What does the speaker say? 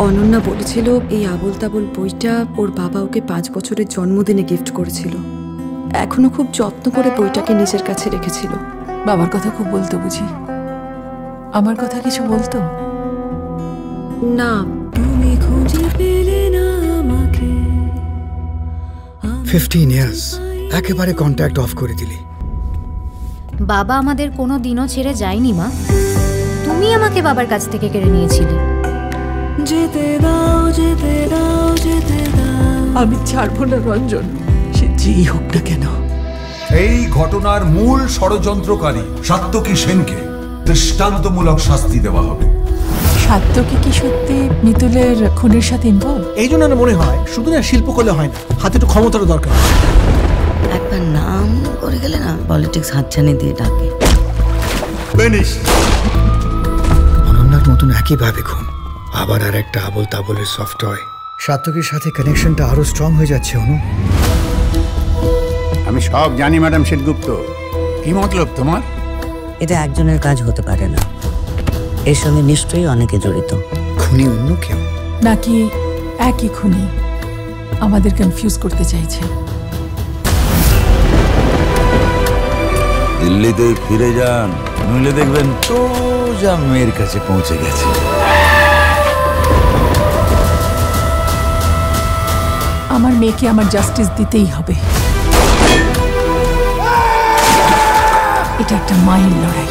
অনন্যা বলেছিল এই আবোল তাবোল বইটা ওর বাবা ওকে 5 বছরের জন্মদিনে গিফট করেছিল। এখনো খুব যত্ন করে বইটাকে নিজের কাছে রেখেছিল। বাবার কথা খুব বলতো বুঝি? আমার কথা কিছু বলতো না। তুমি খুঁজে পেলে না আমাকে। 15 ইয়ার্স একেবারে কন্ট্যাক্ট অফ করে দিলি। বাবা আমাদের কোনো দিনও ছেড়ে যায়নি মা। তুমি আমাকে বাবার কাছ থেকে কেড়ে নিয়েছিলে। যেতে দাও যেতে দাও যেতে দাও। আমি ছাড়বো না রঞ্জন, সে যেই হোক না কেন। এই ঘটনার মূল ষড়যন্ত্রকারী সাত্যকী সেনকে দৃষ্টান্তমূলক শাস্তি দেওয়া হবে। সাত্যকী কি সত্যি মিতুলের খুনের সাথে ইনভলভ? এই জন্য মনে হয় শুধু না শিল্পকলা হয় না, হাতে একটু ক্ষমতারও দরকার। একবার নাম করে গেলে না পলিটিক্স হাতছানি দিয়ে ডাকে। অনন্যার মতন একইভাবে খুন, আবার আর একটা আবোল তাবোলের সফট হয়। সাত্যকীর সাথে কানেকশনটা আরো স্ট্রং হয়ে যাচ্ছে। অনু, আমি সব জানি ম্যাডাম সেনগুপ্ত। কি মতলব তোমার? এটা একজনের কাজ হতে পারে না, এর সঙ্গে নিশ্চয়ই অনেকে জড়িত। খুনি অন্য কেউ নাকি একই খুনি আমাদের কনফিউজ করতে চাইছে? দিল্লিতে ফিরে যান, নইলে দেখবেন সোজা মেয়ের কাছে পৌঁছে গেছে। আমার মেয়েকে আমার জাস্টিস দিতেই হবে। এটা একটা মায়ের লড়াই।